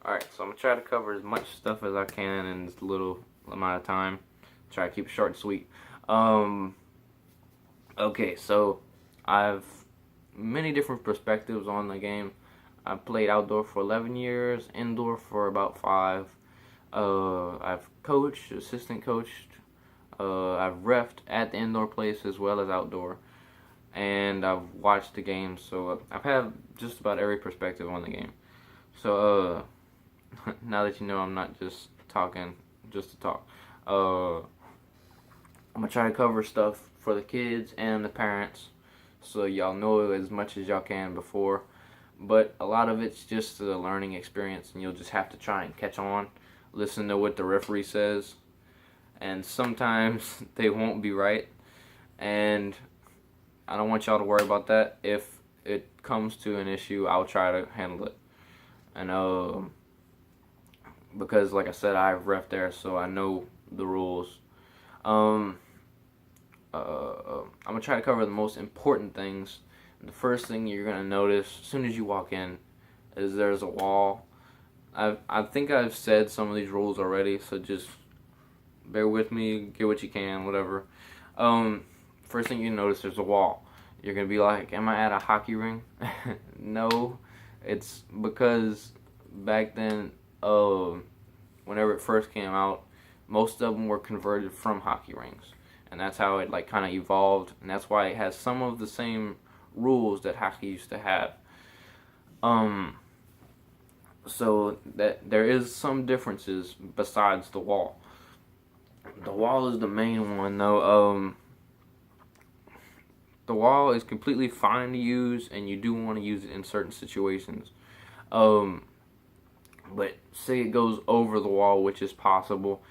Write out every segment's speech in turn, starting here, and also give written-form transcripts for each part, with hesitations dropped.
Alright, so I'm gonna try to cover as much stuff as I can in this little amount of time. Try to keep it short and sweet. Um, okay, so I've many different perspectives on the game. I've played outdoor for 11 years, indoor for about 5. I've coached, assistant coached. I've refed at the indoor place as well as outdoor, and I've watched the game. So I've had just about every perspective on the game. So now that you know I'm not just talking just to talk, I'm gonna try to cover stuff for the kids and the parents, so y'all know as much as y'all can before. But a lot of it's just a learning experience, and you'll just have to try and catch on, listen to what the referee says, and sometimes they won't be right, and I don't want y'all to worry about that. If it comes to an issue, I'll try to handle it. And because like I said, I've ref there, so I know the rules. Um, I'm gonna try to cover the most important things. The first thing you're gonna notice as soon as you walk in is there's a wall. I think I've said some of these rules already, so just bear with me, get what you can, whatever. Um, First thing you notice, there's a wall. You're gonna be like, "Am I at a hockey ring?" No, it's because back then, whenever it first came out, most of them were converted from hockey rinks, and that's how it like kind of evolved, and that's why it has some of the same rules that hockey used to have. Um, so that there is some differences besides the wall. The wall is the main one, though. The wall is completely fine to use, and you do want to use it in certain situations. Um, but say it goes over the wall, which is possible.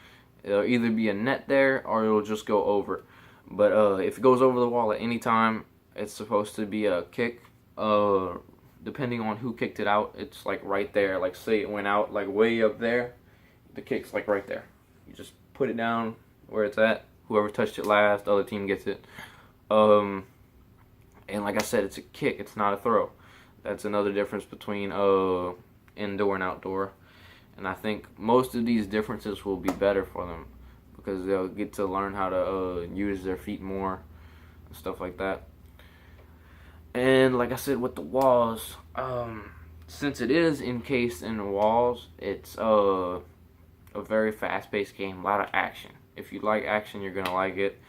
It'll either be a net there or it'll just go over. But if it goes over the wall at any time, it's supposed to be a kick. Depending on who kicked it out, it's like right there. Like say it went out like way up there, the kick's like right there. You just put it down where it's at. Whoever touched it last, the other team gets it. Um, and like I said, it's a kick. It's not a throw. That's another difference between indoor and outdoor. And I think most of these differences will be better for them because they'll get to learn how to use their feet more and stuff like that. And like I said, with the walls, since it is encased in the walls, it's a very fast-paced game, a lot of action. If you like action, you're gonna like it.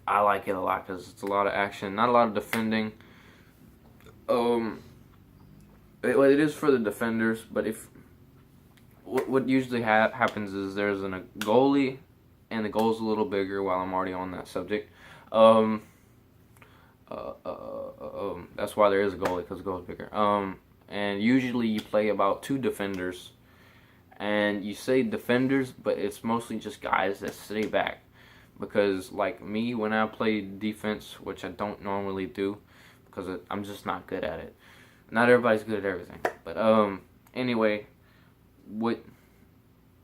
I like it a lot because it's a lot of action, not a lot of defending. Um, it is for the defenders, but if what usually happens is there's a goalie, and the goal's a little bigger. While I'm already on that subject, that's why there is a goalie because the goal's bigger. And usually you play about 2 defenders, and you say defenders, but it's mostly just guys that stay back. Because like me, when I play defense, which I don't normally do, because I'm just not good at it. Not everybody's good at everything, but anyway, what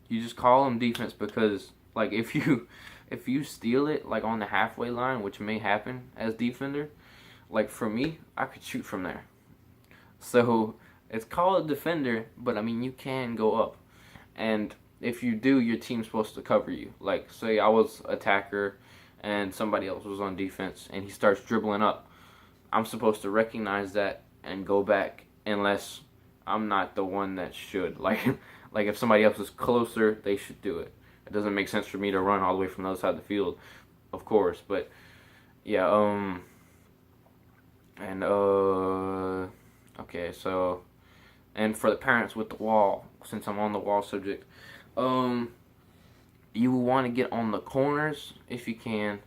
you just call them defense because like if you steal it like on the halfway line, which may happen as defender, like for me, I could shoot from there. So it's called a defender, but I mean you can go up, and if you do, your team's supposed to cover you. Like say I was attacker and somebody else was on defense, and he starts dribbling up. I'm supposed to recognize that and go back unless I'm not the one that should. Like if somebody else is closer, they should do it. It doesn't make sense for me to run all the way from the other side of the field, of course. But yeah, and okay, so and for the parents with the wall, since I'm on the wall subject, you want to get on the corners if you can,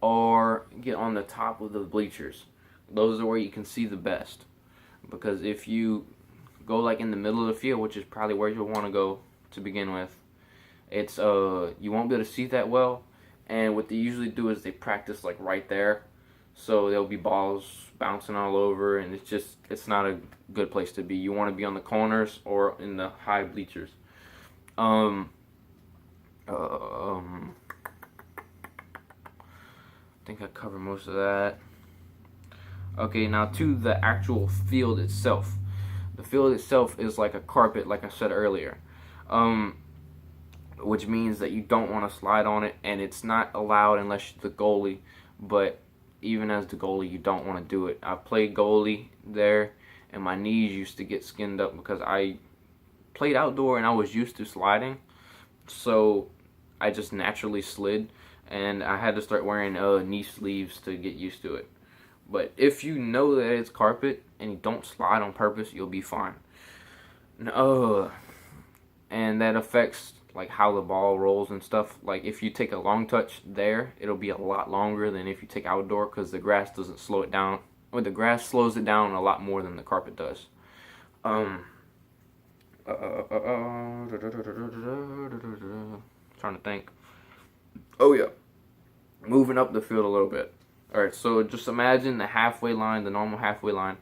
or get on the top of the bleachers. Those are where you can see the best. Because if you go like in the middle of the field, which is probably where you'll want to go to begin with, it's you won't be able to see that well. And what they usually do is they practice like right there, so there'll be balls bouncing all over, and it's not a good place to be. You want to be on the corners or in the high bleachers. Um, I think I covered most of that. Okay, now to the actual field itself. The field itself is like a carpet, like I said earlier, which means that you don't want to slide on it, and it's not allowed unless you're the goalie. But even as the goalie, you don't want to do it. I played goalie there, and my knees used to get skinned up because I played outdoor and I was used to sliding, so I just naturally slid, and I had to start wearing knee sleeves to get used to it. But if you know that it's carpet and you don't slide on purpose, you'll be fine. And that affects like how the ball rolls and stuff. Like if you take a long touch there, it'll be a lot longer than if you take outdoor because the grass doesn't slow it down. Or the grass slows it down a lot more than the carpet does. Trying to think. Oh yeah, moving up the field a little bit. All right, so just imagine the halfway line, the normal halfway line,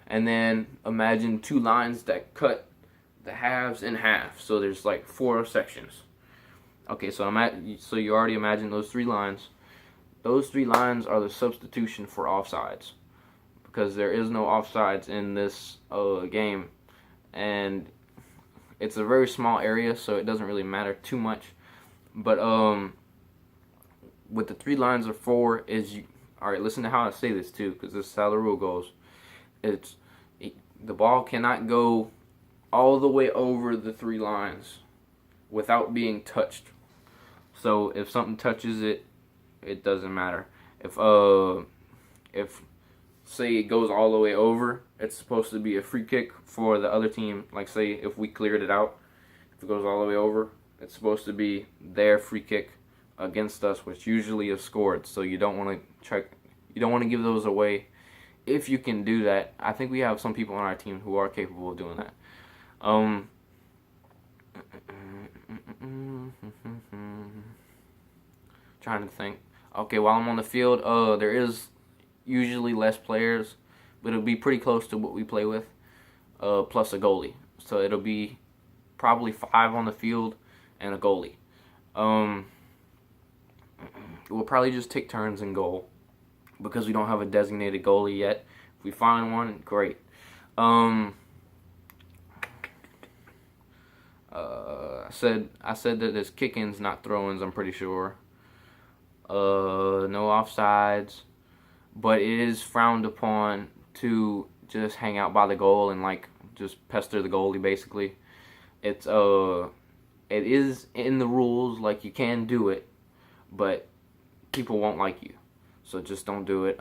and then imagine two lines that cut the halves in half. So there's like 4 sections. Okay, so you already imagine those 3 lines. Those 3 lines are the substitution for offsides because there is no offsides in this game, and it's a very small area, so it doesn't really matter too much. But with the 3 lines of 4 is you. All right, listen to how I say this too, because this is how the rule goes. The ball cannot go all the way over the 3 lines without being touched. So if something touches it, it doesn't matter. If say it goes all the way over, it's supposed to be a free kick for the other team. Like say if we cleared it out, if it goes all the way over, it's supposed to be their free kick against us, which usually is scored. So you don't want to give those away. If you can do that, I think we have some people on our team who are capable of doing that. Trying to think. Okay, while I'm on the field, there is usually less players, but it'll be pretty close to what we play with, plus a goalie. So it'll be probably 5 on the field and a goalie. We'll probably just take turns in goal because we don't have a designated goalie yet. If we find one, great. I said that it's kick-ins, not throw-ins. I'm pretty sure. No offsides, but it is frowned upon to just hang out by the goal and like just pester the goalie. Basically, it is in the rules. Like you can do it, but people won't like you, so just don't do it.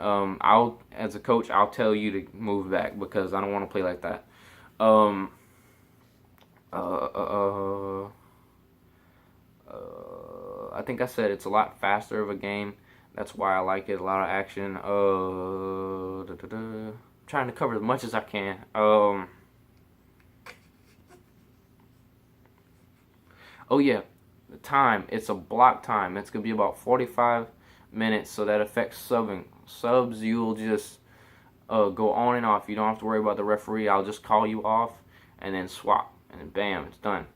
As a coach, I'll tell you to move back because I don't want to play like that. I think I said it's a lot faster of a game. That's why I like it. A lot of action. Trying to cover as much as I can. Oh yeah, the time. It's a block time. It's gonna be about 45 minutes, so that affects subbing. Subs, you'll just go on and off. You don't have to worry about the referee. I'll just call you off and then swap, and then bam, it's done.